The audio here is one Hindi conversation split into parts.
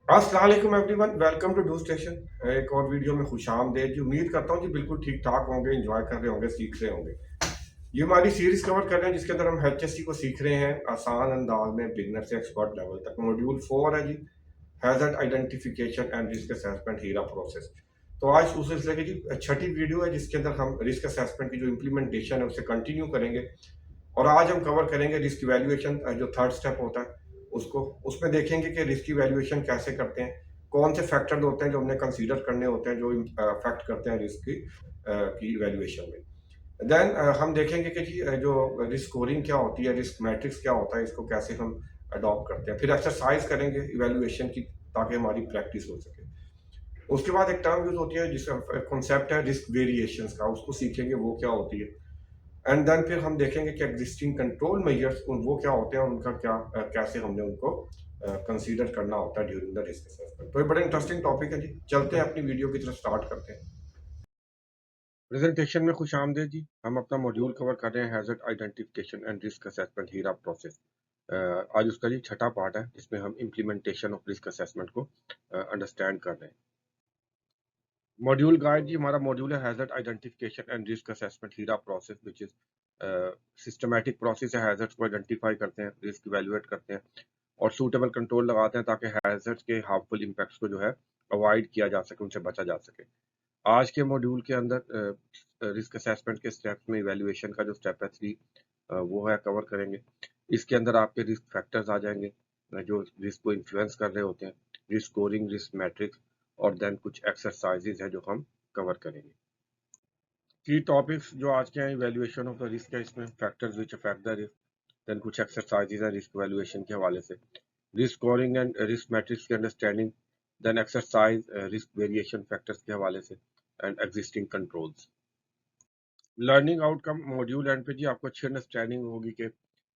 अस्सलाम वालेकुम everyone, welcome to do station. एक और वीडियो में खुशामदेद जी। उम्मीद करता हूँ कि बिल्कुल ठीक ठाक होंगे, एंजॉय कर रहे होंगे, सीख रहे होंगे। ये हमारी सीरीज कवर कर रहे हैं जिसके अंदर हम HSC को सीख रहे हैं आसान अंदाज में, बिगनर से एक्सपर्ट लेवल तक। मॉड्यूल 4 है जी, hazard identification and risk assessment HIRA process. तो आज उस सिलसिले की जी छठी वीडियो है जिसके अंदर हम रिस्क असेसमेंट की जो इम्प्लीमेंटेशन है उसे कंटिन्यू करेंगे। और आज हम कवर करेंगे रिस्क इवैल्यूएशन, जो थर्ड स्टेप होता है उसको। उसमें देखेंगे कि रिस्क इवैल्यूएशन कैसे करते हैं, कौन से फैक्टर होते हैं जो हमने कंसीडर करने होते हैं जो अफेक्ट करते हैं रिस्क की इवैल्यूएशन में। देन हम देखेंगे कि जी जो रिस्क स्कोरिंग क्या होती है, रिस्क मैट्रिक्स क्या होता है, इसको कैसे हम अडॉप्ट करते हैं। फिर एक्सरसाइज करेंगे इवैल्यूएशन की ताकि हमारी प्रैक्टिस हो सके। उसके बाद एक टर्म यूज होती है जिसका कॉन्सेप्ट है रिस्क वेरिएशंस का, उसको सीखेंगे वो क्या होती है। एंड देन फिर हम देखेंगे कि एग्जिस्टिंग कंट्रोल मेजर्स वो क्या होते हैं और उनका क्या कैसे हमने उनको कंसीडर करना होता है ड्यूरिंग द रिस्क असेसमेंट। तो ये बड़ा इंटरेस्टिंग टॉपिक है जी। चलते हैं अपनी वीडियो की तरफ, स्टार्ट करते हैं। प्रेजेंटेशन में खुश आमदेद जी। हम अपना मॉड्यूल कवर कर रहे हैं hazard identification and risk assessment HIRA process. आज उसका जी छठा पार्ट है जिसमें हम इम्प्लीमेंटेशन ऑफ रिस्क असेसमेंट को अंडरस्टैंड कर रहे हैं। मॉड्यूल गाइड जी, हमारा मॉड्यूल है hazard identification and risk assessment HIRA process, which is systematic process है। हैजर्ड्स को आइडेंटिफाई करते हैं, रिस्क इवैल्यूएट करते हैं और सूटेबल कंट्रोल लगाते हैं ताकि हैजर्ड्स के हार्मफुल इम्पैक्ट्स को जो है अवॉइड किया जा सके, उनसे बचा जा सके। आज के मॉड्यूल के अंदर रिस्क असेसमेंट के स्टेप्स में इवैल्यूएशन का जो स्टेप है 3, वो है कवर करेंगे। इसके अंदर आपके रिस्क फैक्टर्स आ जाएंगे जो रिस्क को इन्फ्लुएंस कर रहे होते हैं, रिस्क स्कोरिंग, रिस्क मैट्रिक्स और देन कुछ एक्सरसाइजेज है जो हम कवर करेंगे। की टॉपिक्स जो आज के हैं, इवैल्यूएशन ऑफ द रिस्क है, इसमें factors which affect the risk, then कुछ एक्सरसाइजेज है रिस्क इवैल्यूएशन के हवाले से, risk scoring and risk matrix की understanding, then exercise risk variation factors के हवाले से and existing controls. Learning outcome module end पे जी आपको अच्छी अंडरस्टैंडिंग होगी कि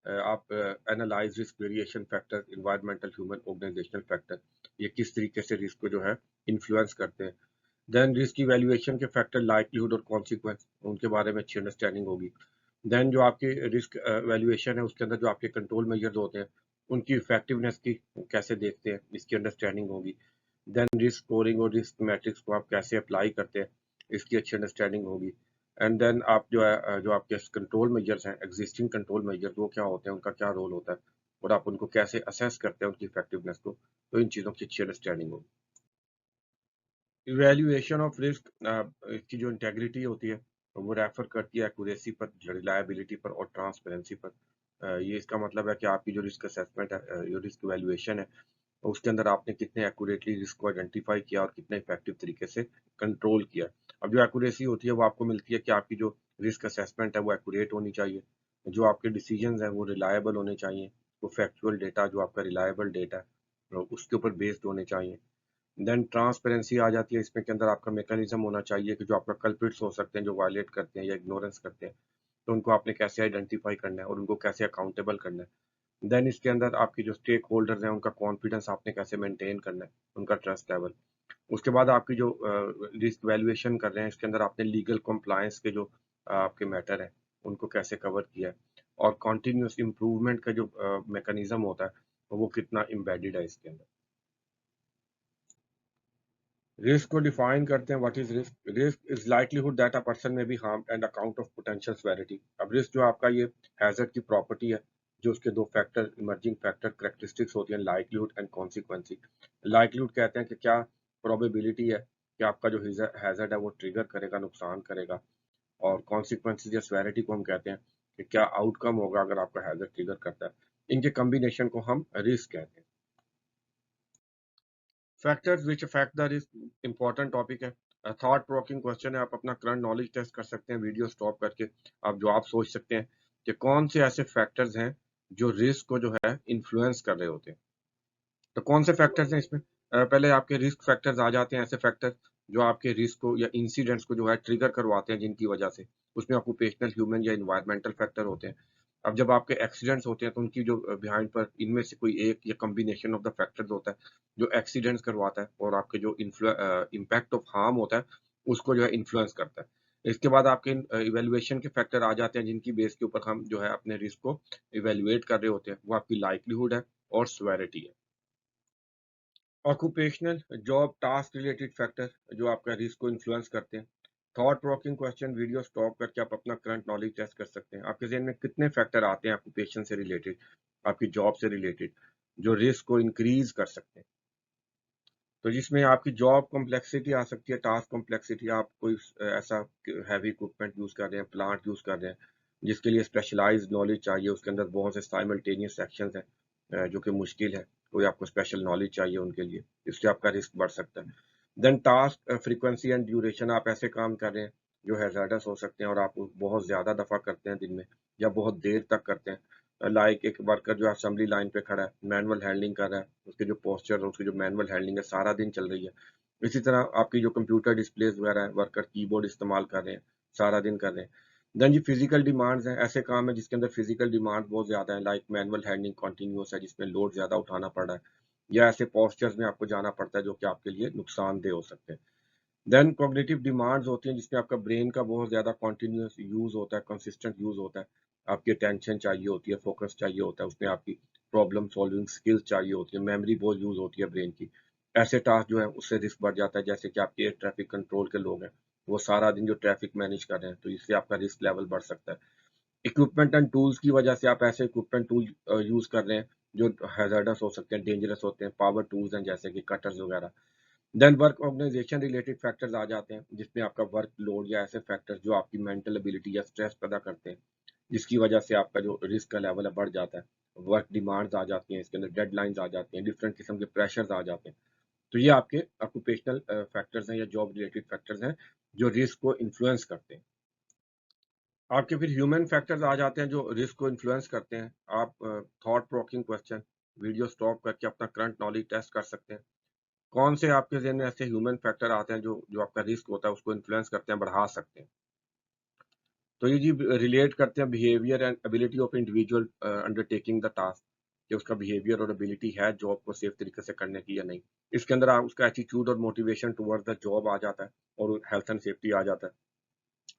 आप analyse risk variation factor, environmental, human, organisational factor, ये किस तरीके से रिस्क को जो है इन्फ्लुएंस करते हैं। देन रिस्क इवैल्यूएशन के फैक्टर, लाइक्लीहुड और कॉन्सिक्वेंस, उनके बारे में अच्छी अंडरस्टैंडिंग होगी। देन जो आपकी रिस्क वैल्यूएशन है उसके अंदर जो आपके कंट्रोल मेजर्स होते हैं उनकी इफेक्टिवनेस की कैसे देखते हैं, इसकी अंडरस्टैंडिंग होगी। देन रिस्क स्कोरिंग और रिस्क मैट्रिक्स को आप कैसे अप्लाई करते हैं, इसकी अच्छी अंडरस्टैंडिंग होगी। एंड देन आप जो है जो आपके कंट्रोल मेजर्स हैं, एग्जिस्टिंग कंट्रोल मेजर्स, वो क्या होते हैं, उनका क्या रोल होता है और आप उनको कैसे असेस करते हैं उनकी इफेक्टिवनेस को, तो इन चीज़ों की अच्छी अंडरस्टैंडिंग होगी। इवैल्यूएशन ऑफ रिस्क, इसकी जो इंटेग्रिटी होती है वो रेफर करती है एक्यूरेसी पर, रिलायबिलिटी पर और ट्रांसपेरेंसी पर। ये इसका मतलब है कि आपकी जो रिस्क असेसमेंट है, जो रिस्क इवैल्यूएशन है, उसके अंदर आपने कितने एक्यूरेटली रिस्क को आइडेंटिफाई किया और कितने इफेक्टिव तरीके से कंट्रोल किया। अब जो एक्यूरेसी होती है वो आपको मिलती है कि आपकी जो रिस्क असेसमेंट है वो एक्यूरेट होनी चाहिए, जो आपके डिसीजंस हैं वो रिलायबल होने चाहिए, वो फैक्चुअल डेटा जो आपका रिलायबल डेटा है उसके ऊपर बेस्ड होने चाहिए। देन ट्रांसपेरेंसी आ जाती है इसमें, के अंदर आपका मैकेनिज्म होना चाहिए कि जो आपका कल्प्रिट्स हो सकते हैं जो वायलेट करते हैं या इग्नोरेंस करते हैं, तो उनको आपने कैसे आइडेंटिफाई करना है और उनको कैसे अकाउंटेबल करना है। देन इसके अंदर आपके जो स्टेक होल्डर्स हैं उनका कॉन्फिडेंस आपने कैसे मेंटेन करना है, उनका ट्रस्ट लेवल। उसके बाद आपकी जो रिस्क वैल्यूएशन कर रहे हैं इसके अंदर आपने लीगल कंप्लायंस के जो आपके मैटर है उनको कैसे कवर किया है और कॉन्टिन्यूस इम्प्रूवमेंट का जो मैकेनिज्म होता है वो कितना इम्बेडेड है इसके अंदर। रिस्क को डिफाइन करते हैं। What is risk? Risk is likelihood that a person may be harmed and account of potential severity. अब रिस्क जो आपका ये हैजर्ड की प्रॉपर्टी है, जो उसके दो फैक्टर, इमर्जिंग फैक्टर कैरेक्टरिस्टिक्स होती हैं, लाइक्लीहुड एंड कॉन्सिक्वेंसी। लाइक्लीहुड कहते हैं कि क्या प्रोबेबिलिटी है कि आपका जो हैजर्ड है वो ट्रिगर करेगा, नुकसान करेगा, और कॉन्सिक्वेंसेज या सेवेरिटी को हम कहते हैं कि क्या आउटकम होगा अगर आपका हैजर्ड ट्रिगर करता है। इनके कम्बिनेशन को हम रिस्क कहते हैं। Factors which affect the risk, important topic है। थॉट प्रोकिंग क्वेश्चन है, आप अपना करंट नॉलेज टेस्ट कर सकते हैं वीडियो स्टॉप करके। आप जवाब सोच सकते हैं कि कौन से ऐसे फैक्टर्स हैं जो रिस्क को जो है इन्फ्लुएंस कर रहे होते हैं। तो कौन से फैक्टर्स हैं इसमें? पहले आपके रिस्क फैक्टर्स आ जाते हैं, ऐसे फैक्टर्स जो आपके रिस्क को या इंसिडेंट्स को जो है ट्रिगर करवाते हैं जिनकी वजह से। उसमें ऑक्यूपेशनल, ह्यूमन या इन्वायरमेंटल फैक्टर होते हैं। अब जब आपके एक्सीडेंट्स होते हैं तो उनकी जो बिहाइंड पर इनमें से कोई एक या कॉम्बिनेशन ऑफ द फैक्टर्स होता है जो एक्सीडेंट्स करवाता है और आपके जो इम्पैक्ट ऑफ हार्म होता है उसको जो है इन्फ्लुएंस करता है। इसके बाद आपके इवेल्युएशन के फैक्टर आ जाते हैं जिनकी बेस के ऊपर हम जो है अपने रिस्क को इवेल्युएट कर रहे होते हैं। वो आपकी लाइक्लीहुड है और सेवेरिटी है। Occupational, job, task related factor जो आपका रिस्क को इन्फ्लुएंस करते हैं। Thought provoking question video stop करके आप अपना करंट नॉलेज टेस्ट कर सकते हैं। आपके ज़हन में कितने फैक्टर आते हैं ऑक्यूपेशन से रिलेटेड, आपकी जॉब से रिलेटेड, जो रिस्क को इंक्रीज कर सकते हैं। तो जिसमें आपकी जॉब कॉम्प्लेक्सिटी आ सकती है, टास्क कॉम्प्लेक्सिटी, आप कोई ऐसा हैवी इक्विपमेंट यूज़ कर रहे हैं, प्लांट यूज़ कर रहे हैं, जिसके लिए स्पेशलाइज्ड नॉलेज चाहिए, उसके अंदर बहुत से साइमल्टेनियस सेक्शंस हैं, जो कि मुश्किल है, कोई आपको स्पेशल नॉलेज चाहिए उनके लिए, इससे आपका रिस्क बढ़ सकता है। Then task frequency and duration, आप ऐसे काम कर रहे हैं जो हैज़ार्डस हो सकते हैं और आप बहुत ज़्यादा दफ़ा करते हैं दिन में या बहुत देर तक करते हैं। लाइक एक वर्कर जो असेंबली लाइन पे खड़ा है, मैनुअल हैंडलिंग कर रहा है, उसके जो पोस्चर है, उसकी जो मैनुअल हैंडलिंग है, सारा दिन चल रही है। इसी तरह आपकी जो कंप्यूटर डिस्प्लेस वगैरह है, वर्कर कीबोर्ड इस्तेमाल कर रहे हैं, सारा दिन कर रहे हैं। देन जी फिजिकल डिमांड्स हैं, ऐसे काम है जिसके अंदर फिजिकल डिमांड बहुत ज़्यादा है, लाइक मैनुअल हैंडलिंग कंटिन्यूअस है, जिसमें लोड ज़्यादा उठाना पड़ रहा है, या ऐसे पोस्चर्स में आपको जाना पड़ता है जो कि आपके लिए नुकसानदेह हो सकते हैं। देन कॉग्निटिव डिमांड्स होती हैं जिसमें आपका ब्रेन का बहुत ज़्यादा कंटिन्यूअस यूज़ होता है, कंसिस्टेंट यूज़ होता है। आपकी अटेंशन चाहिए होती है, फोकस चाहिए होता है, उसमें आपकी प्रॉब्लम सॉल्विंग स्किल्स चाहिए होती है, मेमोरी बहुत यूज़ होती है ब्रेन की। ऐसे टास्क जो है उससे रिस्क बढ़ जाता है, जैसे कि आपके एयर ट्रैफिक कंट्रोल के लोग हैं, वो सारा दिन जो ट्रैफिक मैनेज कर रहे हैं, तो इससे आपका रिस्क लेवल बढ़ सकता है। इक्विपमेंट एंड टूल्स की वजह से आप ऐसे इक्विपमेंट टूल यूज़ कर रहे हैं जो हैज़ार्डस हो सकते हैं, डेंजरस होते हैं, पावर टूल्स हैं जैसे कि कटर्स वगैरह। Then work organisation related factors आ जाते हैं जिसमें आपका वर्क लोड या ऐसे फैक्टर्स जो आपकी मेंटल एबिलिटी या स्ट्रेस पैदा करते हैं, जिसकी वजह से आपका जो रिस्क का लेवल है बढ़ जाता है। वर्क डिमांड्स आ जाती हैं, इसके अंदर डेडलाइंस आ जाती हैं, डिफरेंट किस्म के प्रेशर्स आ जाते हैं। तो ये आपके ऑक्यूपेशनल फैक्टर्स हैं या जॉब रिलेटेड फैक्टर्स हैं जो रिस्क को इन्फ्लुएंस करते हैं। आपके फिर ह्यूमन फैक्टर्स आ जाते हैं जो रिस्क को इन्फ्लुएंस करते हैं। आप thought provoking question video stop करके अपना करंट नॉलेज टेस्ट कर सकते हैं। कौन से आपके ज़हन में ऐसे ह्यूमन फैक्टर आते हैं जो जो आपका रिस्क होता है उसको इन्फ्लुएंस करते हैं, बढ़ा सकते हैं? तो ये जी रिलेट करते हैं behaviour and ability of individual undertaking the task, कि उसका बिहेवियर और एबिलिटी है जॉब को सेफ तरीके से करने की या नहीं। इसके अंदर आप उसका एटीट्यूड और मोटिवेशन टुवर्ड्स द जॉब आ जाता है और हेल्थ एंड सेफ्टी आ जाता है।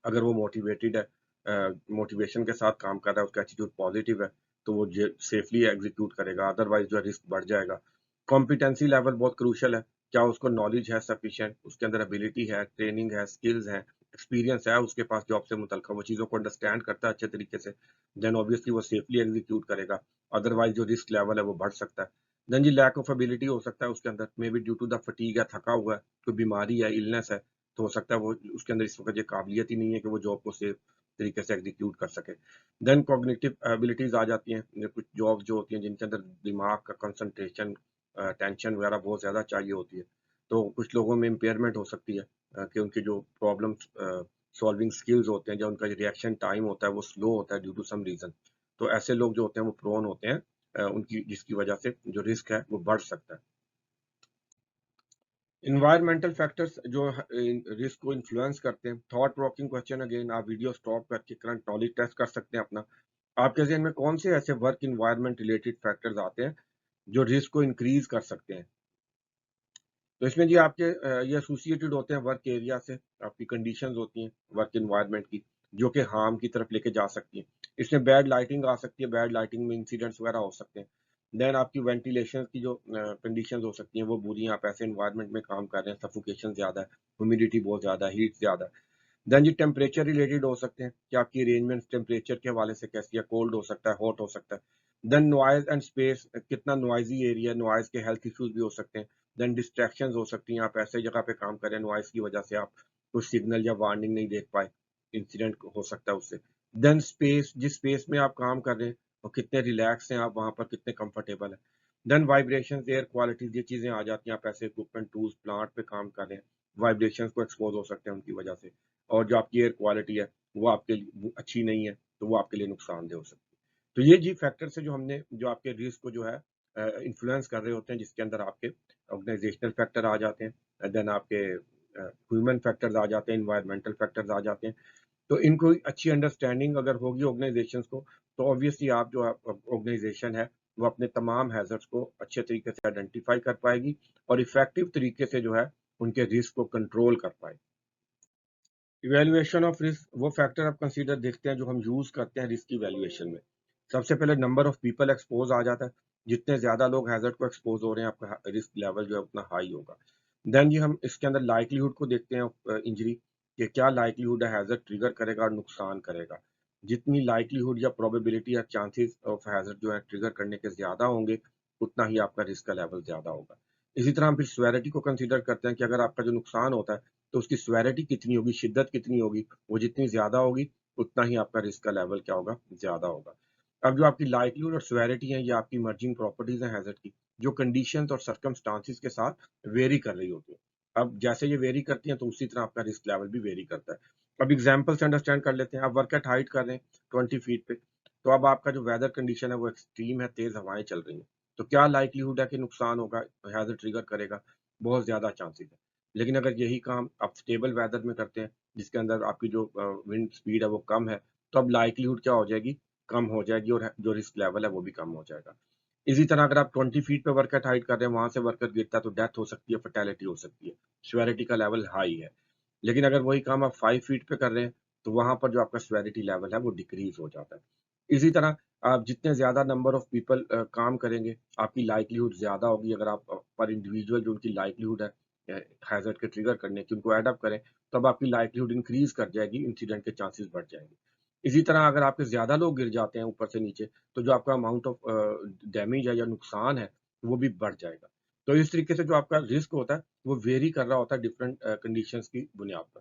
अगर वो मोटिवेटेड है, मोटिवेशन के साथ काम कर रहा है, उसका एटीट्यूड पॉजिटिव है, तो वो सेफली एग्जीक्यूट करेगा, अदरवाइज जो रिस्क बढ़ जाएगा। कॉम्पिटेंसी लेवल बहुत क्रूशियल है, क्या उसको नॉलेज है सफिशिएंट, उसके अंदर एबिलिटी है, ट्रेनिंग है, स्किल्स है, एक्सपीरियंस है उसके पास जॉब से मुतल्लिका, वो चीज़ों को अंडरस्टैंड करता है अच्छे तरीके से, देन ऑब्वियसली वो सेफली एग्जीक्यूट करेगा, अदरवाइज जो रिस्क लेवल है वो बढ़ सकता है। देन जी लैक ऑफ एबिलिटी हो सकता है उसके अंदर, maybe due to the fatigue है, थका हुआ है, कोई बीमारी है, इलनेस है, तो हो सकता है वो उसके अंदर इस वक़्त ये काबिलियत ही नहीं है कि वो जॉब को सेफ तरीके से एग्ज़ीक्यूट कर सके। देन कॉग्निटिव एबिलिटीज़ आ जाती हैं, कुछ जॉब्स जो होती हैं जिनके अंदर दिमाग का कंसंट्रेशन, अटेंशन वगैरह बहुत ज़्यादा चाहिए होती है। तो कुछ लोगों में इम्पेयरमेंट हो सकती है, कि उनकी जो प्रॉब्लम्स सॉल्विंग स्किल्स होते हैं या उनका जो रिएक्शन टाइम होता है वो स्लो होता है ड्यू टू सम रीज़न। तो ऐसे लोग जो होते हैं वो प्रोन होते हैं, उनकी जिसकी वजह से जो रिस्क है वो बढ़ सकता है। इन्वायरमेंटल फैक्टर्स जो रिस्क को इन्फ्लुएंस करते हैं। थॉट प्रोवोकिंग क्वेश्चन, अगेन आप वीडियो स्टॉप करके करंट नॉलेज टेस्ट कर सकते हैं अपना। आपके ज़हन में कौन से ऐसे वर्क इन्वायरमेंट रिलेटेड फैक्टर्स आते हैं जो रिस्क को इंक्रीज कर सकते हैं? तो इसमें जी आपके ये एसोसिएटेड होते हैं वर्क एरिया से, आपकी कंडीशंस होती हैं वर्क एनवायरनमेंट की, जो कि हार्म की तरफ लेके जा सकती हैं। इसमें बैड लाइटिंग आ सकती है, बैड लाइटिंग में इंसिडेंट्स वगैरह हो सकते हैं। देन आपकी वेंटिलेशन की जो कंडीशंस हो सकती हैं वो बुरी हैं, आप ऐसे एनवायरनमेंट में काम कर रहे हैं, सफोकेशन ज़्यादा है, ह्यूमिडिटी बहुत ज़्यादा है, हीट ज़्यादा है। देन जी टेम्परेचर रिलेटेड हो सकते हैं कि आपकी अरेंजमेंट्स टेम्परेचर के हवाले से कैसी है, कोल्ड हो सकता है, हॉट हो सकता है। देन नॉइज़ एंड स्पेस, कितना नॉइज़ी एरिया है, नॉइज़ के हेल्थ इश्यूज़ भी हो सकते हैं। देन डिस्ट्रैक्शंस हो सकती हैं, आप ऐसे जगह पे काम कर रहे हैं, नॉइज़ की वजह से आप कुछ सिग्नल या वार्निंग नहीं देख पाए, इंसिडेंट हो सकता है उससे। देन स्पेस, जिस स्पेस में आप काम कर रहे हैं और कितने रिलैक्स हैं आप वहाँ पर, कितने कंफर्टेबल हैं। देन वाइब्रेशंस, एयर क्वालिटीज़, ये चीज़ें आ जाती हैं, आप ऐसे इक्विपमेंट, टूल्स, प्लांट पे काम कर रहे हैं, वाइब्रेशंस को एक्सपोज़ हो सकते हैं उनकी वजह से। और जो आपकी एयर क्वालिटी है, वो आपके लिए वो अच्छी नहीं है, तो वो आपके लिए नुकसानदेह हो सकती है। तो ये जी फैक्टर्स है जो हमने, जो आपके रिस्क को जो है इन्फ्लुएंस कर रहे होते हैं, जिसके अंदर आपके ऑर्गेनाइजेशनल फैक्टर आ जाते हैं, देन आपके ह्यूमन फैक्टर्स आ जाते हैं, एनवायरमेंटल फैक्टर्स आ जाते हैं। तो इनको अच्छी अंडरस्टैंडिंग अगर होगी ऑर्गेनाइजेशंस को, तो ऑब्वियसली आप जो ऑर्गेनाइजेशन है वो अपने तमाम हैजर्ड्स को अच्छे तरीके से आइडेंटिफाई कर पाएगी और इफेक्टिव तरीके से जो है उनके रिस्क को कंट्रोल कर पाएगी। इवैल्यूएशन ऑफ रिस्क, वो फैक्टर आप कंसीडर देखते हैं जो हम यूज़ करते हैं रिस्क इवैल्यूएशन में। सबसे पहले नंबर ऑफ पीपल एक्सपोज़ आ जाता है। जितने ज़्यादा लोग हैज़र्ड को एक्सपोज़ हो रहे हैं, आपका रिस्क लेवल जो है उतना हाई होगा। देन जी हम इसके अंदर लाइक्लीहुड को देखते हैं इंजरी कि क्या लाइक्लीहुड है हैज़र्ड ट्रिगर करेगा और नुकसान करेगा। जितनी लाइक्लीहुड या प्रोबेबिलिटी या चांसेस ऑफ हैज़र्ड जो है ट्रिगर करने के ज़्यादा होंगे, उतना ही आपका रिस्क का लेवल ज़्यादा होगा। इसी तरह हम फिर सेवेरिटी को कंसीडर करते हैं कि अगर आपका जो नुकसान होता है, तो उसकी सेवेरिटी कितनी होगी, शिद्दत कितनी होगी, वो जितनी ज़्यादा होगी, उतना ही आपका रिस्क का लेवल क्या होगा, ज़्यादा होगा। अब जो आपकी लाइक्लीहुड और सेवेरिटी है, ये आपकी मर्जिंग प्रॉपर्टीज़ हैं हैज़र्ड की, जो कंडीशंस और सर्कमस्टांसेस के साथ वेरी कर रही होती है। अब जैसे ये वेरी करती हैं, तो उसी तरह आपका रिस्क लेवल भी वेरी करता है। अब एग्जांपल से अंडरस्टैंड कर लेते हैं। आप वर्क एट हाइट कर रहे हैं 20 फीट पे, तो अब आपका जो वेदर कंडीशन है वो एक्सट्रीम है, तेज़ हवाएँ चल रही हैं। तो क्या लाइक्लीहुड है कि नुकसान होगा, हैज़र्ड ट्रिगर करेगा? बहुत ज़्यादा चांसेस है। लेकिन अगर यही काम आप स्टेबल वेदर में करते हैं, जिसके अंदर आपकी जो विंड स्पीड है वो कम है, तो अब लाइक्लीहुड क्या हो जाएगी, कम हो जाएगी और जो रिस्क लेवल है वो भी कम हो जाएगा। इसी तरह अगर आप 20 फीट पे वर्कर हाइट कर रहे हैं, वहाँ से वर्कर गिरता है तो डेथ हो सकती है, फैटेलिटी हो सकती है। सेवेरिटी का लेवल हाई है। लेकिन अगर वही काम आप 5 फीट पे कर रहे हैं, तो वहाँ पर जो आपका सेवेरिटी लेवल है वो डिक्रीज़ हो जाता है। इसी तरह आप जितने ज़्यादा नंबर ऑफ पीपल काम करेंगे, आपकी लाइक्लीहुड ज़्यादा होगी। अगर आप पर इंडिविजुअल जो उनकी लाइक्लीहुड है हैज़र्ड के ट्रिगर करने की, उनको ऐड अप करें, तब आपकी लाइक्लीहुड इंक्रीज़ कर जाएगी, इंसिडेंट के चांसेस बढ़ जाएँगे। इसी तरह अगर आपके ज़्यादा लोग गिर जाते हैं ऊपर से नीचे, तो जो आपका अमाउंट ऑफ डैमेज है या नुकसान है, वो भी बढ़ जाएगा। तो इस तरीके से जो आपका रिस्क होता है, वो वेरी कर रहा होता है डिफरेंट कंडीशंस की बुनियाद पर।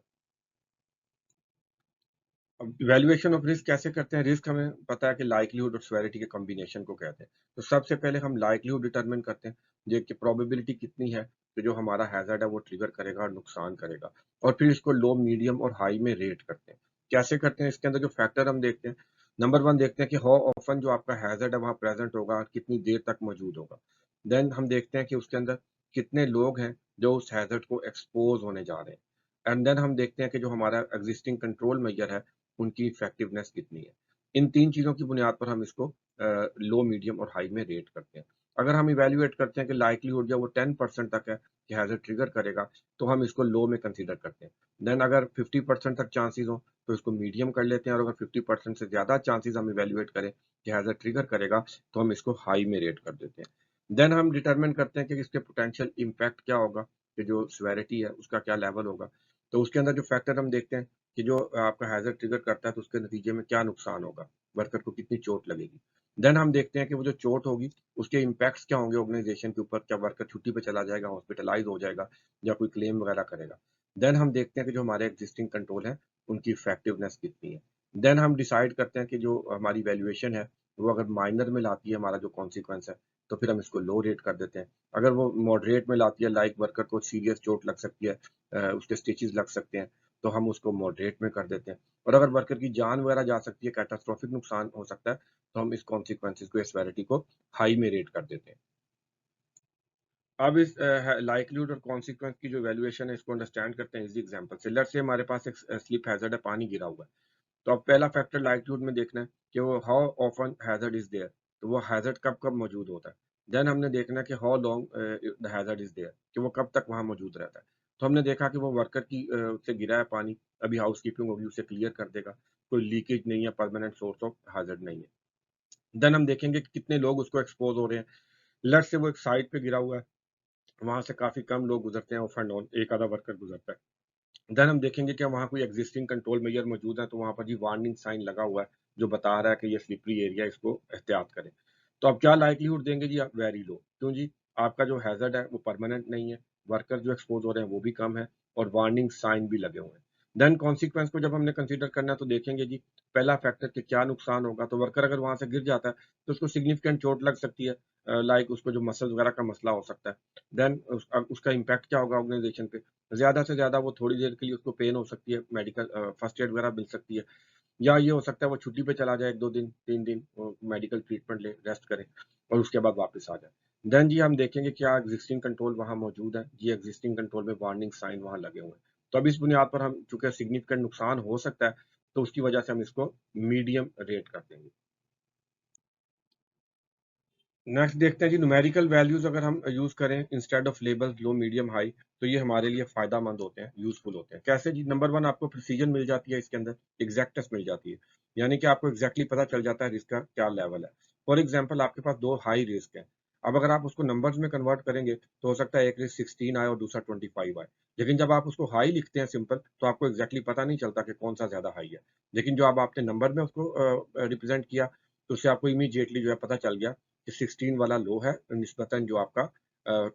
अब इवैल्यूएशन ऑफ रिस्क कैसे करते हैं? रिस्क हमें पता है कि लाइक्लीहुड और सेवेरिटी के कॉम्बिनेशन को कहते हैं। तो सबसे पहले हम लाइक्लीहुड डिटरमिन करते हैं, ये कि प्रोबेबिलिटी कितनी है कि जो हमारा हैज़र्ड है वो ट्रिगर करेगा और नुकसान करेगा। और फिर इसको लो, मीडियम और हाई में रेट करते हैं। कैसे करते हैं? इसके अंदर जो फैक्टर हम देखते हैं, नंबर 1 देखते हैं कि हाउ ऑफ़न जो आपका हैज़र्ड है वहाँ प्रेज़ेंट होगा, कितनी देर तक मौजूद होगा। देन हम देखते हैं कि उसके अंदर कितने लोग हैं जो उस हैज़र्ड को एक्सपोज़ होने जा रहे हैं। एंड देन हम देखते हैं कि जो हमारा एक्जिस्टिंग कंट्रोल मेजर है, उनकी इफेक्टिवनेस कितनी है। इन 3 चीज़ों की बुनियाद पर हम इसको लो, मीडियम और हाई में रेट करते हैं। अगर हम इवैल्यूएट करते हैं कि लाइक्लीहुड जो है वो 10% तक है कि हैज़र्ड ट्रिगर करेगा, तो हम इसको लो में कंसीडर करते हैं। देन अगर 50% तक चांसेस हों, तो इसको मीडियम कर लेते हैं और अगर 50% से ज़्यादा चांसेस हम इवैल्यूएट करें कि हैज़र्ड ट्रिगर करेगा, तो हम इसको हाई में रेट कर देते हैं। देन हम डिटरमाइन करते हैं कि इसके पोटेंशियल इम्पैक्ट क्या होगा, कि जो सेवेरिटी है उसका क्या लेवल होगा। तो उसके अंदर जो फैक्टर हम देखते हैं कि जो आपका हैज़र्ड ट्रिगर करता है, तो उसके नतीजे में क्या नुकसान होगा, वर्कर को कितनी चोट लगेगी। देन हम देखते हैं कि वो जो चोट होगी, उसके इम्पैक्ट्स क्या होंगे ऑर्गेनाइज़ेशन के ऊपर, क्या वर्कर छुट्टी पे चला जाएगा, हॉस्पिटलाइज़ हो जाएगा या कोई क्लेम वगैरह करेगा। देन हम देखते हैं कि जो हमारे एक्जिस्टिंग कंट्रोल है, उनकी इफेक्टिवनेस कितनी है। देन हम डिसाइड करते हैं कि जो हमारी वैल्यूएशन है, वो अगर माइनर में लाती है हमारा जो कॉन्सिक्वेंस है, तो फिर हम इसको लो रेट कर देते हैं। अगर वो मॉडरेट में लाती है, लाइक वर्कर को सीरियस चोट लग सकती है, उसके स्टिचेज़ लग सकते हैं, तो हम उसको मॉडरेट में कर देते हैं। और अगर वर्कर की जान वगैरह जा सकती है, कैटास्ट्रोफिक नुकसान हो सकता है, तो हम इस कॉन्सिक्वेंसेस को, इस सेवेरिटी को हाई में रेट कर देते हैं। अब इस लाइक्लीहुड और कॉन्सिक्वेंस की जो वैल्यूएशन है, इसको अंडरस्टैंड करते हैं इसी एग्जांपल से। लेट्स से हमारे पास एक स्लिप हैज़र्ड है, पानी गिरा हुआ है। तो अब पहला फैक्टर लाइक्लीहुड में देखना है कि वो how often hazard is there, तो वो हैज़र्ड कब-कब मौजूद होता है। देन हमने देखना है कि how long the hazard is there, कि वो कब तक वहाँ मौजूद रहता है। तो हमने देखा कि वो वर्कर की से गिरा है पानी, अभी हाउसकीपिंग होगी, उसे क्लियर कर देगा। कोई लीकेज नहीं है, परमानेंट सोर्स ऑफ हैज़र्ड नहीं है। देन हम देखेंगे कि कितने लोग उसको एक्सपोज़ हो रहे हैं। लेट्स से वो एक साइड पे गिरा हुआ है, वहाँ से काफ़ी कम लोग गुज़रते हैं, ऑफ एंड ऑन, एक आधा वर्कर गुज़रता है। देन हम देखेंगे कि वहाँ कोई एक्जिस्टिंग कंट्रोल मेजर मौजूद है, तो वहाँ पर जी वार्निंग साइन लगा हुआ है, जो बता रहा है कि ये स्लिपरी एरिया है, इसको एहतियात करें। तो अब क्या लाइक्लीहुड देंगे जी आप? Very low. क्यों जी? आपका जो हैज़र्ड है वो परमानेंट नहीं है, वर्कर जो एक्सपोज़ हो रहे हैं वो भी कम है और वार्निंग साइन भी लगे हुए हैं। देन कॉन्सिक्वेंस को जब हमने कंसीडर करना है, तो देखेंगे जी पहला फैक्टर कि क्या नुकसान होगा, तो वर्कर अगर वहाँ से गिर जाता है, तो उसको सिग्निफिकेंट चोट लग सकती है, लाइक उसको जो मसल्स वगैरह का मसला हो सकता है। देन उसका इम्पैक्ट क्या होगा ऑर्गेनाइजेशन पे? ज़्यादा से ज़्यादा वो थोड़ी देर के लिए उसको पेन हो सकती है, मेडिकल फर्स्ट एड वगैरह मिल सकती है, या ये हो सकता है वो छुट्टी पे चला जाए 1-2 दिन, 3 दिन, मेडिकल ट्रीटमेंट ले, रेस्ट करे और उसके बाद वापस आ जाए। देन जी हम देखेंगे क्या एक्जिस्टिंग कंट्रोल वहाँ मौजूद है, जी एक्जिस्टिंग कंट्रोल में वार्निंग साइन वहाँ लगे हुए हैं। तो अब इस बुनियाद पर हम, चूँकि सिग्निफिकेंट नुकसान हो सकता है, तो उसकी वजह से हम इसको मीडियम रेट कर देंगे। नेक्स्ट देखते हैं जी न्यूमेरिकल वैल्यूज़ अगर हम यूज़ करें instead of labels low, medium, high, तो ये हमारे लिए फ़ायदेमंद होते हैं, यूज़फुल होते हैं। कैसे जी? नंबर 1 आपको प्रिसिजन मिल जाती है इसके अंदर, एग्ज़ैक्टनेस मिल जाती है। यानी कि आपको एग्ज़ैक्टली पता चल जाता है रिस्क का क्या लेवल है। फॉर एग्जाम्पल आपके पास दो हाई रिस्क है, अब अगर आप उसको नंबर्स में कन्वर्ट करेंगे तो हो सकता है एक रिस्क 16 आए और दूसरा 25 आए, लेकिन जब आप उसको हाई लिखते हैं सिंपल, तो आपको एग्जैक्टली पता नहीं चलता कि कौन सा ज्यादा हाई है। लेकिन जो अब आपने नंबर में उसको रिप्रेजेंट किया, तो उससे आपको इमीडिएटली जो है पता चल गया कि 16 वाला लो है निस्बतन जो आपका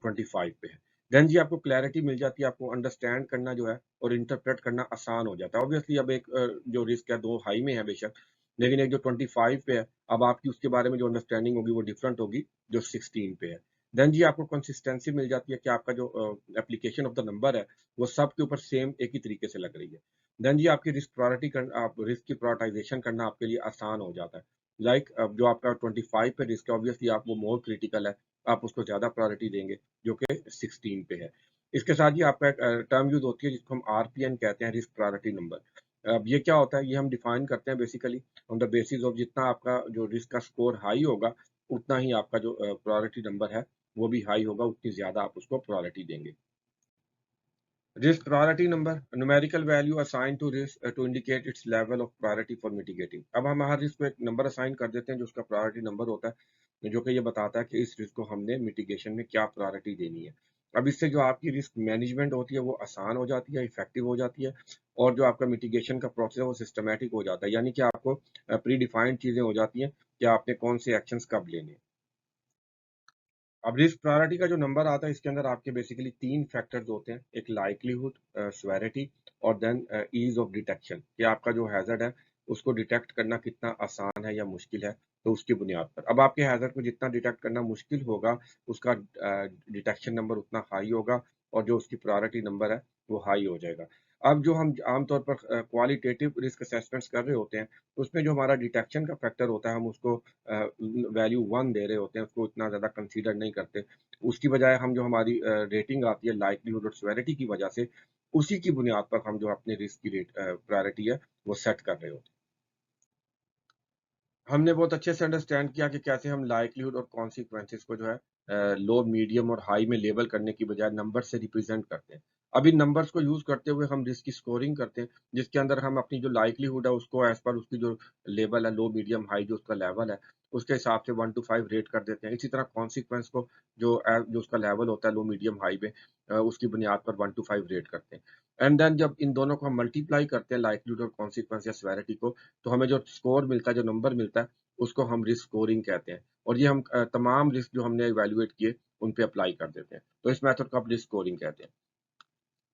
25 पे है। देन जी आपको क्लैरिटी मिल जाती है, आपको अंडरस्टैंड करना जो है और इंटरप्रेट करना आसान हो जाता है। ऑब्वियसली अब एक जो रिस्क है दो हाई में है बेशक, लेकिन एक जो 25 पे है, अब आपकी उसके बारे में जो अंडरस्टैंडिंग होगी वो डिफरेंट होगी जो 16 पे है। देन जी आपको कंसिस्टेंसी मिल जाती है कि आपका जो एप्लीकेशन ऑफ द नंबर है वो सब के ऊपर सेम एक ही तरीके से लग रही है। देन जी आपकी रिस्क प्रायोरिटी कर आप रिस्क की प्रायोरिटाइजेशन करना आपके लिए आसान हो जाता है। लाइक जो आपका 25 पे रिस्क है, ऑब्वियसली आप वो मोर क्रिटिकल है, आप उसको ज्यादा प्रायोरिटी देंगे जो कि 16 पे है। इसके साथ ही आपका एक टर्म यूज होती है जिसको हम आरपीएन कहते हैं, रिस्क प्रायोरिटी नंबर। अब ये क्या होता है, ये हम डिफाइन करते हैं basically on the basis of जितना आपका जो रिस्क का स्कोर हाई होगा, उतना ही आपका जो प्रायोरिटी नंबर है वो भी हाई होगा, उतनी ज्यादा आप उसको प्रायोरिटी देंगे। Risk priority number, numerical value assign to risk to indicate its level of priority for mitigating. अब हम हर रिस्क को एक नंबर असाइन कर देते हैं जो उसका प्रायोरिटी नंबर होता है, जो कि ये बताता है कि इस रिस्क को हमने मिटिगेशन में क्या प्रायोरिटी देनी है। अब इससे जो आपकी रिस्क मैनेजमेंट होती है वो आसान हो जाती है, इफेक्टिव हो जाती है, और जो आपका मिटिगेशन का प्रोसेस है वो सिस्टमेटिक हो जाता है, यानी कि आपको प्री डिफाइंड चीजें हो जाती हैं कि आपने कौन से एक्शंस कब लेने हैं। अब रिस्क प्रायोरिटी का जो नंबर आता है इसके अंदर आपके बेसिकली तीन फैक्टर्स होते हैं, एक लाइक्लीहुड, सेवेरिटी और देन ईज ऑफ डिटेक्शन, कि आपका जो हैजर्ड है उसको डिटेक्ट करना कितना आसान है या मुश्किल है। तो उसकी बुनियाद पर अब आपके हैजर्ड को जितना डिटेक्ट करना मुश्किल होगा, उसका डिटेक्शन नंबर उतना हाई होगा, और जो उसकी प्रायोरिटी नंबर है वो हाई हो जाएगा। अब जो हम आमतौर पर क्वालिटेटिव रिस्क असेसमेंट्स कर रहे होते हैं, उसमें जो हमारा डिटेक्शन का फैक्टर होता है हम उसको वैल्यू 1 दे रहे होते हैं, उसको इतना ज़्यादा कंसीडर नहीं करते। उसकी बजाय हम जो हमारी रेटिंग आती है लाइक्लीहुड और सेवेरिटी की वजह से, उसी की बुनियाद पर हम जो अपने रिस्क की प्रायोरिटी है वो सेट कर रहे होते हैं। हमने बहुत अच्छे से अंडरस्टैंड किया कि कैसे हम लाइक्लीहुड और कॉन्सिक्वेंसेस को जो है लो, मीडियम और हाई में लेबल करने की बजाय नंबर से रिप्रेजेंट करते हैं। अब इन नंबर्स को यूज करते हुए हम रिस्क की स्कोरिंग करते हैं, जिसके अंदर हम अपनी जो लाइक्लीहुड है उसको एज पर उसकी जो लेवल है, लो, मीडियम, हाई, जो उसका लेवल है उसके हिसाब से 1 to 5 रेट कर देते हैं। इसी तरह कॉन्सिक्वेंस को जो उसका लेवल होता है लो, मीडियम, हाई में, उसकी बुनियाद पर 1 to 5 रेट करते हैं। एंड देन जब इन दोनों को हम मल्टीप्लाई करते हैं, लाइक्लीहुड और कॉन्सिक्वेंस या सेवेरिटी को, तो हमें जो स्कोर मिलता है, जो नंबर मिलता है, उसको हम रिस्क स्कोरिंग कहते हैं। और ये हम तमाम रिस्क जो हमने इवैल्यूएट किए उन पे अप्लाई कर देते हैं। तो इस मेथड को आप रिस्क स्कोरिंग कहते हैं।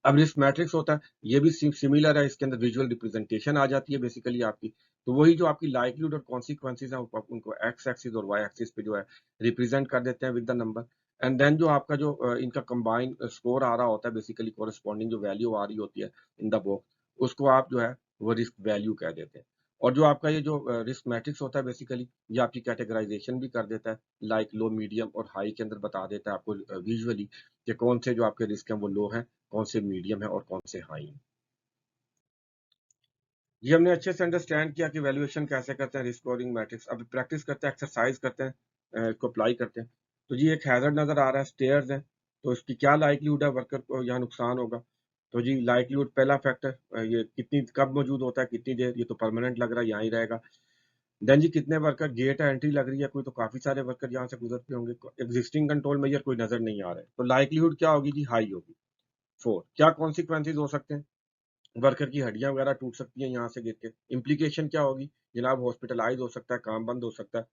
अब रिस्क मैट्रिक्स होता है, ये भी सिमिलर है, इसके अंदर विजुअल रिप्रेजेंटेशन आ जाती है बेसिकली आपकी। तो वही जो आपकी लाइक्लीहुड और कॉन्सिक्वेंसेज हैं उनको एक्स एक्सिस और वाई एक्सिस पे जो है रिप्रेजेंट कर देते हैं with the number. And then जो आपका जो इनका कंबाइन स्कोर आ रहा होता है, बेसिकली कोरिस्पॉन्डिंग जो वैल्यू आ रही होती है इन द बॉक्स, उसको आप जो है वो रिस्क वैल्यू कह देते हैं। और जो आपका ये जो रिस्क मैट्रिक्स होता है बेसिकली, ये आपकी कैटेगराइजेशन भी कर देता है, लाइक लो, मीडियम और हाई के अंदर बता देता है आपको विजुअली कि कौन से जो आपके रिस्क हैं वो लो हैं, कौन से मीडियम है और कौन से हाई हैं। ये हमने अच्छे से अंडरस्टैंड किया कि वैल्यूएशन कैसे करते हैं, रिस्क स्कोरिंग मैट्रिक्स। अब प्रैक्टिस करते हैं, एक्सरसाइज करते हैं, इसको अप्लाई करते हैं। तो जी एक हैजर्ड नजर आ रहा है, स्टेयर्स हैं, तो इसकी क्या लाइक्लीहुड है वर्कर को यहाँ नुकसान होगा। तो जी लाइक्लीहुड पहला फैक्टर, ये कितनी कब मौजूद होता है, कितनी देर, ये तो परमानेंट लग रहा है, यहाँ ही रहेगा। देन जी कितने वर्कर, गेट है, एंट्री लग रही है कोई, तो काफी सारे वर्कर यहाँ से गुजरते होंगे, एग्जिस्टिंग कंट्रोल मेजर कोई नजर नहीं आ रहा है, तो लाइक्लीहुड क्या होगी जी, हाई होगी। 4 क्या कॉन्सिक्वेंसेज हो सकते हैं, वर्कर की हड्डियां वगैरह टूट सकती हैं यहाँ से गिर के। इम्प्लीकेशन क्या होगी जनाब, हॉस्पिटलाइज हो सकता है, काम बंद हो सकता है,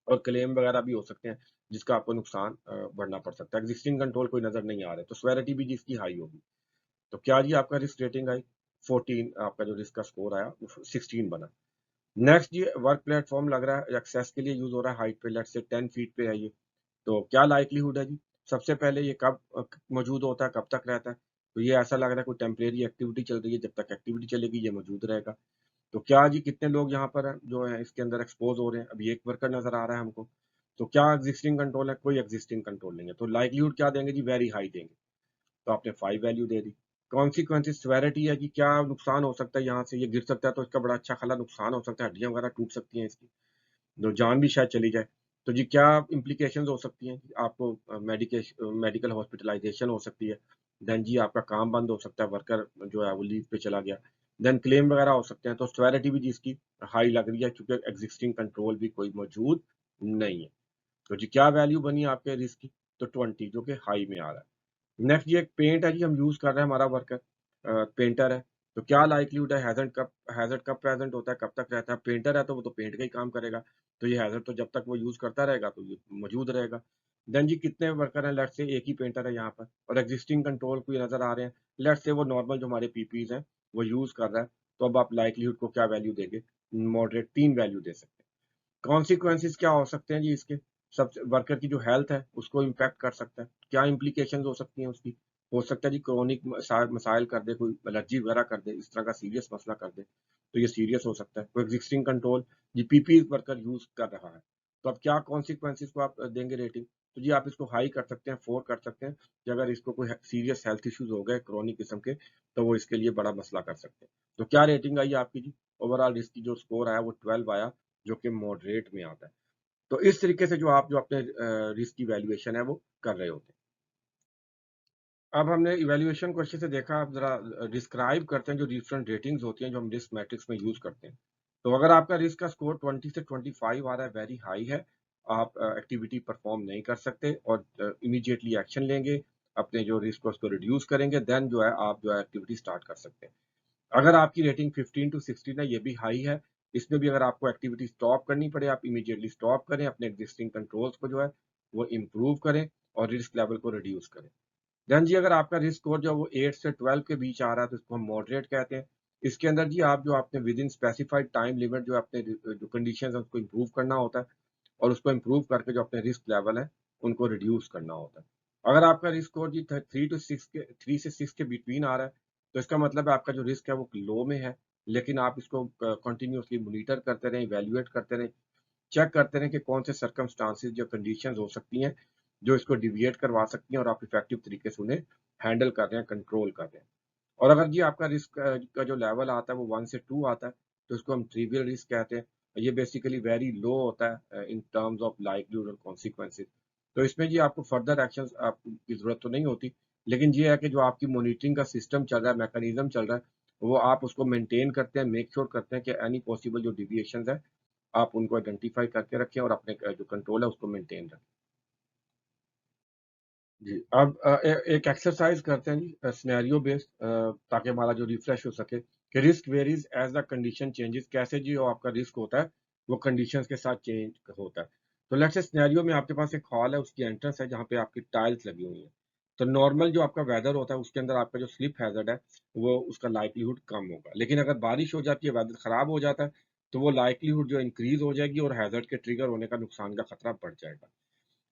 और क्लेम वगैरह भी हो सकते हैं जिसका आपको नुकसान बढ़ना पड़ सकता है। एग्जिस्टिंग कंट्रोल कोई नजर नहीं आ रहा है, तो स्वेरिटी भी जिसकी हाई होगी। तो क्या जी आपका रिस्क रेटिंग आई 14, आपका जो रिस्क का स्कोर आया वो 16 बना। नेक्स्ट जी वर्क प्लेटफॉर्म लग रहा है, एक्सेस के लिए यूज हो रहा है, हाइट पे लेट से 10 फीट पे है ये। तो क्या लाइक्लीहुड है जी, सबसे पहले ये कब मौजूद होता है, कब तक रहता है। तो ये ऐसा लग रहा है कोई टेम्परेरी एक्टिविटी चल रही है, जब तक एक्टिविटी चलेगी ये मौजूद रहेगा। तो क्या जी कितने लोग यहाँ पर हैं जो है इसके अंदर एक्सपोज हो रहे हैं, अभी एक वर्कर नजर आ रहा है हमको। तो क्या एग्जिस्टिंग कंट्रोल है, कोई एग्जिस्टिंग कंट्रोल नहीं है, तो लाइक्लीहुड क्या देंगे जी, वेरी हाई देंगे। तो आपने 5 वैल्यू दे दी। कॉन्सिक्वेंसेस सेवेरिटी है कि क्या नुकसान हो सकता है, यहाँ से ये गिर सकता है तो इसका बड़ा अच्छा खाला नुकसान हो सकता है, हड्डियां वगैरह टूट सकती हैं इसकी, जो जान भी शायद चली जाए। तो जी क्या इम्प्लीकेशंस हो सकती हैं, आपको मेडिकल हॉस्पिटलाइजेशन हो सकती है। देन जी आपका काम बंद हो सकता है, वर्कर जो है वो लीव पे चला गया। देन क्लेम वगैरह हो सकते हैं, तो सेवेरिटी भी जी इसकी हाई लग रही है क्योंकि एग्जिस्टिंग कंट्रोल भी कोई मौजूद नहीं है। तो जी क्या वैल्यू बनी आपके रिस्क की? तो 20 जो कि हाई में आ रहा है। नेक्स्ट ये एक पेंट है जी, हम यूज कर रहे हैं, हमारा वर्कर पेंटर है। तो क्या लाइक्लीहुड है, हैजर्ड कब प्रेजेंट होता है, कब तक रहता है? पेंटर है तो वो तो पेंट का ही काम करेगा, तो ये हैजर्ड तो जब तक वो यूज करता रहेगा तो ये मौजूद रहेगा। देन जी कितने वर्कर हैं? लेट्स से एक ही पेंटर है यहाँ पर, और एग्जिस्टिंग कंट्रोल कोई नजर आ रहे हैं। लेट्स से वो नॉर्मल जो हमारे पीपीज हैं वो यूज कर रहा है। तो अब आप लाइक्लीहुड को क्या वैल्यू देंगे? मॉडरेट 3 वैल्यू दे सकते हैं। कॉन्सिक्वेंसेस क्या हो सकते हैं जी इसके? सबसे वर्कर की जो हेल्थ है उसको इम्पैक्ट कर सकता है। क्या इम्प्लीकेशन हो सकती हैं उसकी? हो सकता है जी क्रोनिक मसाइल कर दे, कोई एलर्जी वगैरह कर दे, इस तरह का सीरियस मसला कर दे, तो ये सीरियस हो सकता है। कोई एग्जिस्टिंग कंट्रोल जी पीपी वर्कर यूज कर रहा है, तो अब क्या कॉन्सिक्वेंसेस को आप देंगे रेटिंग? तो जी आप इसको हाई कर सकते हैं, 4 कर सकते हैं कि अगर इसको कोई सीरियस हेल्थ इश्यूज हो गए क्रोनिक किस्म के, तो वो इसके लिए बड़ा मसला कर सकते हैं। तो क्या रेटिंग आई आपकी जी? ओवरऑल रिस्क की जो स्कोर आया वो 12 आया, जो कि मॉडरेट में आता है। तो इस तरीके से जो आप जो अपने रिस्क की वैल्यूएशन है वो कर रहे होते हैं। अब हमने इवैल्यूएशन को अच्छे से देखा, अब ज़रा डिस्क्राइब करते हैं जो डिफरेंट रेटिंग्स होती हैं जो हम रिस्क मैट्रिक्स में यूज़ करते हैं। तो अगर आपका रिस्क का स्कोर 20 से 25 आ रहा है, वेरी हाई है, आप एक्टिविटी परफॉर्म नहीं कर सकते और इमीडिएटली एक्शन लेंगे, अपने जो रिस्क को उसको रिड्यूस करेंगे, देन जो है आप जो है एक्टिविटी स्टार्ट कर सकते हैं। अगर आपकी रेटिंग 15 टू 16 है, ये भी हाई है, इसमें भी अगर आपको एक्टिविटी स्टॉप करनी पड़े, आप इमीडिएटली स्टॉप करें, अपने एग्जिस्टिंग कंट्रोल्स को जो है वो इम्प्रूव करें और रिस्क लेवल को रिड्यूस करें। देन जी अगर आपका रिस्क स्कोर जो है वो 8 से 12 के बीच आ रहा है तो इसको हम मॉडरेट कहते हैं। इसके अंदर जी आप जो आपने with in specified time limit जो अपने जो कंडीशंस है उसको इम्प्रूव करना होता है, और उसको इम्प्रूव करके जो अपने रिस्क लेवल है उनको रिड्यूस करना होता है। अगर आपका रिस्क स्कोर जी 3 से 6 के बिटवीन आ रहा है, तो इसका मतलब है आपका जो रिस्क है वो लो में है, लेकिन आप इसको कंटिन्यूअसली मॉनिटर करते रहें, इवैल्यूएट करते रहें, चेक करते रहें कि कौन से सर्कमस्टांसेस या कंडीशंस हो सकती हैं जो इसको डिविएट करवा सकती हैं, और आप इफेक्टिव तरीके से उन्हें हैंडल कर रहे हैं, कंट्रोल कर रहे हैं। और अगर जी आपका रिस्क का जो लेवल आता है वो 1 से 2 आता है, तो इसको हम ट्रिवियल रिस्क कहते हैं। ये बेसिकली वेरी लो होता है इन टर्म्स ऑफ लाइक्लीहुड और कॉन्सिक्वेंसेस। तो इसमें जी आपको फर्दर एक्शंस की जरूरत तो नहीं होती, लेकिन ये है कि जो आपकी मॉनिटरिंग का सिस्टम चल रहा है, मैकेनिज्म चल रहा है, वो आप उसको मेंटेन करते हैं, मेक श्योर करते हैं कि एनी पॉसिबल जो डिविएशंस है आप उनको आइडेंटिफाई करके रखें और अपने जो कंट्रोल है उसको मेंटेन रखें। जी, अब एक एक्सरसाइज करते हैं जी सिनेरियो बेस्ड, ताकि हमारा जो रिफ्रेश हो सके कि risk varies as the condition changes, कैसे जी जो आपका रिस्क होता है वो कंडीशंस के साथ चेंज होता है। तो लेट्स से सिनेरियो में आपके पास एक हॉल है, उसकी एंट्रेंस है जहाँ पे आपकी टाइल्स लगी हुई हैं। तो नॉर्मल जो आपका वेदर होता है उसके अंदर आपका जो स्लिप हैजर्ड है वो उसका लाइक्लीहुड कम होगा, लेकिन अगर बारिश हो जाती है, वेदर खराब हो जाता है, तो वो लाइक्लीहुड जो इंक्रीज हो जाएगी और हैजर्ड के ट्रिगर होने का, नुकसान का खतरा बढ़ जाएगा।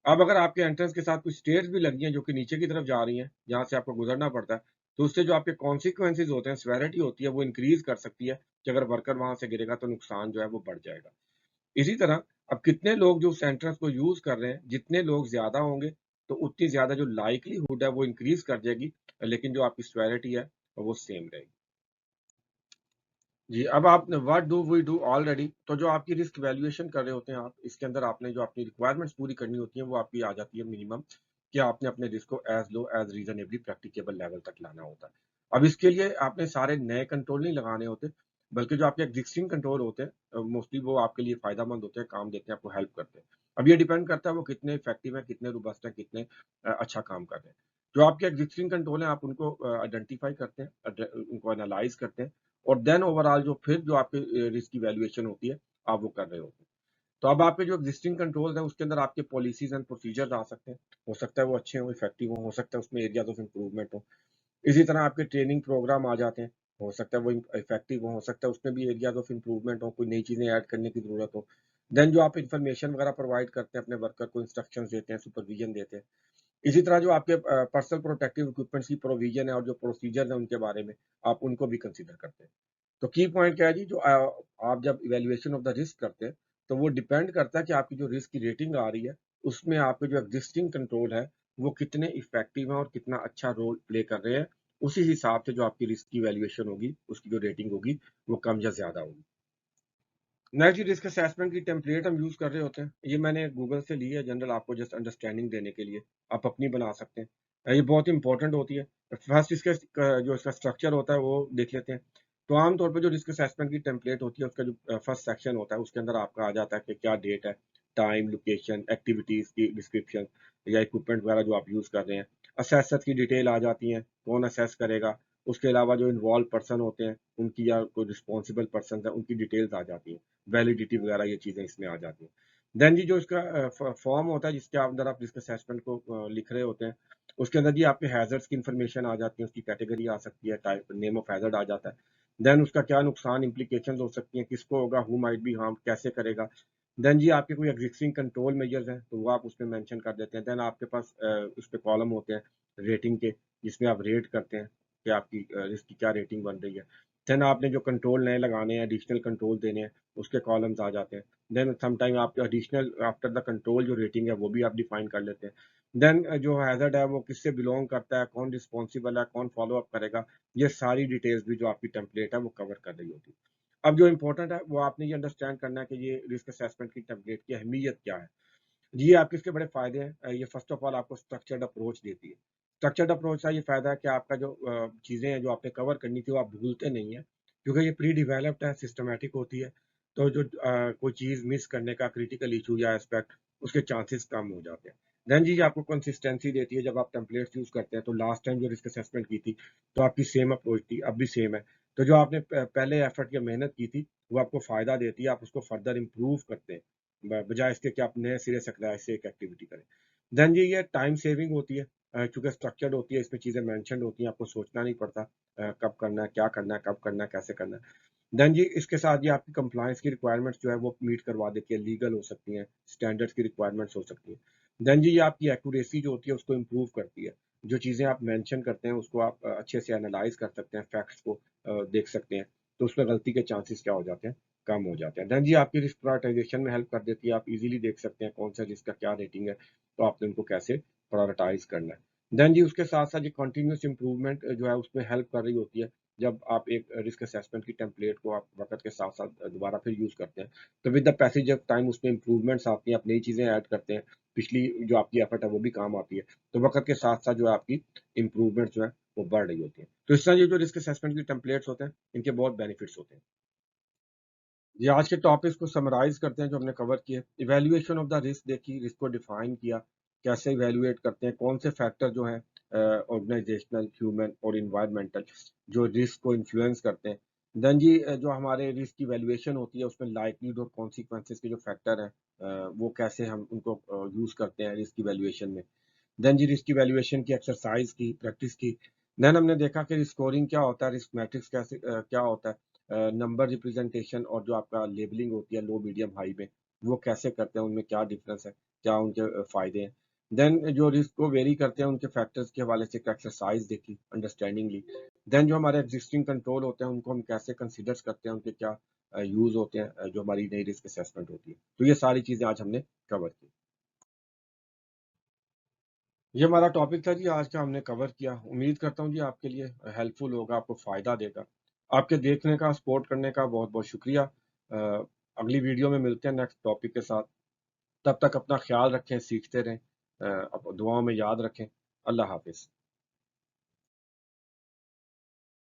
अब अगर आपके एंट्रेंस के साथ कुछ स्टेयर्स भी लगी हैं जो कि नीचे की तरफ जा रही हैं, जहाँ से आपको गुजरना पड़ता है, तो उससे जो आपके कॉन्सिक्वेंसेज होते हैं, सेवेरिटी होती है, वो इंक्रीज कर सकती है कि अगर वर्कर वहां से गिरेगा तो नुकसान जो है वो बढ़ जाएगा। इसी तरह अब कितने लोग जो उस एंट्रेंस को यूज कर रहे हैं, जितने लोग ज्यादा होंगे तो उतनी ज्यादा जो लाइकलीहुड है वो इंक्रीज कर जाएगी, लेकिन जो आपकी सेवेरिटी है वो सेम रहेगी। जी, अब आप what do we do already, तो जो आपकी रिस्क वैल्यूएशन कर रहे होते हैं आप, इसके अंदर आपने जो अपनी रिक्वायरमेंट्स पूरी करनी होती हैं वो आपकी आ जाती है मिनिमम, कि आपने अपने रिस्क को as low as reasonably practicable level तक लाना होता है। अब इसके लिए आपने सारे नए कंट्रोल नहीं लगाने होते, बल्कि जो आपके एग्जिस्टिंग कंट्रोल होते हैं मोस्टली वो आपके लिए फायदेमंद होते हैं, काम देते हैं, आपको हेल्प करते हैं। अब ये डिपेंड करता है वो कितने इफेक्टिव है, कितने रोबस्ट है, कितने अच्छा काम कर रहे हैं। जो आपके एग्जिस्टिंग कंट्रोल हैं आप उनको आइडेंटिफाई करते हैं, उनको एनालाइज करते हैं, और देन ओवरऑल जो फिर जो आपके रिस्क की वैल्यूएशन होती है आप वो कर रहे होते हैं। तो अब आपके जो एग्जिस्टिंग कंट्रोल्स हैं उसके अंदर आपके पॉलिसीज एंड प्रोसीजर्स आ सकते हैं, हो सकता है वो अच्छे हों, इफेक्टिव हो सकता है उसमें एरियाज ऑफ इम्प्रूवमेंट हो। इसी तरह आपके ट्रेनिंग प्रोग्राम आ जाते हैं, हो सकता है वो इफेक्टिव हो सकता है उसमें भी एरियाज ऑफ इम्प्रूवमेंट हो, कोई नई चीजें ऐड करने की जरूरत हो। देन जो आप इंफॉर्मेशन वगैरह प्रोवाइड करते हैं अपने वर्कर को, इंस्ट्रक्शंस देते हैं, सुपरविजन देते हैं। इसी तरह जो आपके पर्सनल प्रोटेक्टिव इक्विपमेंट्स की प्रोविजन है और जो प्रोसीजर्स हैं उनके बारे में आप उनको भी कंसीडर करते हैं। तो की पॉइंट क्या है जी, जो आप जब इवैल्यूएशन ऑफ द रिस्क करते हैं तो वो डिपेंड करता है कि आपकी जो रिस्क की रेटिंग आ रही है उसमें आपके जो एग्जिस्टिंग कंट्रोल है वो कितने इफेक्टिव हैं और कितना अच्छा रोल प्ले कर रहे हैं। उसी हिसाब से जो आपकी रिस्क की वैल्यूएशन होगी, उसकी जो रेटिंग होगी वो कम या ज्यादा होगी। नेक्स्ट जी रिस्क असेसमेंट की टेम्पलेट हम यूज कर रहे होते हैं, ये मैंने गूगल से ली है, जनरल आपको जस्ट अंडरस्टैंडिंग देने के लिए, आप अपनी बना सकते हैं। ये बहुत इंपॉर्टेंट होती है। फर्स्ट इसके जो इसका स्ट्रक्चर होता है वो देख लेते हैं। तो आमतौर पर जो रिस्क असेसमेंट की टेम्पलेट होती है उसका जो फर्स्ट सेक्शन होता है उसके अंदर आपका आ जाता है कि क्या डेट है, टाइम, लोकेशन, एक्टिविटीज़ की डिस्क्रिप्शन या इक्विपमेंट वगैरह जो आप यूज़ कर रहे हैं। असेसर की डिटेल आ जाती है, कौन असेस करेगा। उसके अलावा जो इन्वॉल्व पर्सन होते हैं, उनकी या कोई रिस्पॉन्सिबल पर्सन है, उनकी डिटेल्स आ जाती हैं। वैलिडिटी वगैरह ये चीज़ें इसमें आ जाती हैं। देन जी जो इसका फॉर्म होता है जिसके अंदर आप रिस्क असेसमेंट को लिख रहे होते हैं, उसके अंदर जी आपके हैजर्ड्स की इन्फॉर्मेशन आ जाती है, उसकी कैटेगरी आ सकती है, टाइप नेम ऑफ हैजर्ड आ जाता है। देन उसका क्या नुकसान इम्प्लीकेशंस हो सकती हैं, किसको होगा, हु माइट बी हार्म, कैसे करेगा। देन जी आपके कोई एग्जिस्टिंग कंट्रोल मेजर्स हैं तो वो आप उसमें मेंशन कर देते हैं। देन आपके पास उस पे कॉलम होते हैं रेटिंग के, जिसमें आप रेट करते हैं कि आपकी रिस्क की क्या रेटिंग बन रही है। देन आपने जो कंट्रोल नए लगाने हैं, एडिशनल कंट्रोल देने हैं, उसके कॉलम्स आ जाते हैं। देन समटाइम आप एडिशनल आफ्टर द कंट्रोल जो रेटिंग है वो भी आप डिफाइन कर लेते हैं। देन जो हैजर्ड है वो किससे बिलोंग करता है, कौन रिस्पॉन्सिबल है, कौन फॉलो अप करेगा, ये सारी डिटेल्स भी जो आपकी टेम्पलेट है वो कवर कर रही होती है। अब जो इम्पोर्टेंट है वो आपने ये अंडरस्टैंड करना है कि ये रिस्क असेसमेंट की टेम्पलेट की अहमियत क्या है। जी, आपके इसके बड़े फ़ायदे हैं। ये फ़र्स्ट ऑफ़ ऑल आपको स्ट्रक्चर्ड अप्रोच देती है। स्ट्रक्चर्ड अप्रोच का ये फ़ायदा है कि आपका जो चीज़ें हैं जो आपने कवर करनी थी वो आप भूलते नहीं हैं, क्योंकि ये प्री डेवलप्ड है, सिस्टमैटिक होती है। तो जो कोई चीज़ मिस करने का क्रिटिकल इश्यू या एस्पेक्ट उसके चांसेस कम हो जाते हैं। देन जी, ये आपको कंसिस्टेंसी देती है। जब आप टेम्पलेट्स यूज़ करते हैं तो लास्ट टाइम जो रिस्क असेसमेंट की थी, तो आपकी सेम अप्रोच थी, अब भी सेम है। तो जो आपने पहले एफर्ट या मेहनत की थी, वो आपको फ़ायदा देती है, आप उसको फर्दर इम्प्रूव करते हैं। बजाय इसके कि आप नए सिरे से क्लास से एक एक्टिविटी करें। देन जी ये टाइम सेविंग होती है, चूँकि स्ट्रक्चर्ड होती है, इसमें चीज़ें मेंशन्ड होती हैं, आपको सोचना नहीं पड़ता कब करना है, क्या करना है, कब करना है, कैसे करना है। देन जी इसके साथ ये आपकी कंप्लायंस की रिक्वायरमेंट्स जो है वो मीट करवा देती है, लीगल हो सकती हैं, स्टैंडर्ड्स की रिक्वायरमेंट्स हो सकती हैं। देन जी ये आपकी एक्यूरेसी जो होती है उसको इम्प्रूव करती है। जो चीज़ें आप मेंशन करते हैं उसको आप अच्छे से एनालाइज़ कर सकते हैं, फैक्ट्स को देख सकते हैं, तो उसमें गलती के चांसेस क्या हो जाते हैं, कम हो जाते हैं। देन जी आपकी रिस्क प्रायोरिटाइजेशन में हेल्प कर देती है, आप इजीली देख सकते हैं कौन सा रिस्क का क्या रेटिंग है, तो आपने उनको कैसे प्रायोरिटाइज करना है। देन जी उसके साथ साथ ये कंटिन्यूस इंप्रूवमेंट जो है उसमें हेल्प कर रही होती है। जब आप एक रिस्क असेसमेंट की टेम्पलेट को आप वक्त के साथ साथ दोबारा फिर यूज़ करते हैं, तो with the passage of time उसमें इंप्रूवमेंट्स आती हैं, आप नई चीज़ें ऐड करते हैं, पिछली जो आपकी एफर्ट है वो भी काम आती है, तो वक्त के साथ साथ जो है आपकी इंप्रूवमेंट जो है वो बढ़ रही होती है। तो इस तरह ये जो रिस्क असेसमेंट की टेम्पलेट्स होते हैं इनके बहुत बेनिफिट्स होते हैं। ये आज के टॉपिक्स को समराइज़ करते हैं जो हमने कवर किए। इवैल्यूएशन ऑफ द रिस्क देखी, रिस्क को डिफाइन किया, कैसे इवैल्यूएट करते हैं, कौन से फैक्टर जो हैं ऑर्गेनाइजेशनल, ह्यूमन और एनवायरनमेंटल जो रिस्क को इन्फ्लुएंस करते हैं। देन जी जो हमारे रिस्क की वैल्यूएशन होती है उसमें लाइवलीहुड और कॉन्सिक्वेंसेस के जो फैक्टर हैं वो कैसे हम उनको यूज़ करते हैं रिस्क की वैल्यूएशन में। देन जी रिस्क की वैल्यूएशन की एक्सरसाइज की, प्रैक्टिस की। देन हमने देखा कि स्कोरिंग क्या होता है, रिस्क मैट्रिक्स कैसे क्या होता है, नंबर रिप्रेजेंटेशन और जो आपका लेबलिंग होती है लो, मीडियम, हाई में, वो कैसे करते हैं, उनमें क्या डिफरेंस है, क्या उनके फ़ायदे हैं। देन जो रिस्क को वेरी करते हैं उनके फैक्टर्स के हवाले से एक एक्सरसाइज देखी अंडरस्टैंडिंग ली। देन जो हमारे एग्जिस्टिंग कंट्रोल होते हैं उनको हम कैसे कंसीडर्स करते हैं, उनके क्या यूज़ होते हैं, जो हमारी नई रिस्क असेसमेंट होती है। तो ये सारी चीज़ें आज हमने कवर की। ये हमारा टॉपिक था जी आज का, हमने कवर किया। उम्मीद करता हूँ जी आपके लिए हेल्पफुल होगा, आपको फ़ायदा देगा। आपके देखने का, सपोर्ट करने का बहुत-बहुत शुक्रिया। अगली वीडियो में मिलते हैं नेक्स्ट टॉपिक के साथ। तब तक अपना ख़्याल रखें, सीखते रहें। दुआओं में याद रखें। अल्लाह हाफ़िज़।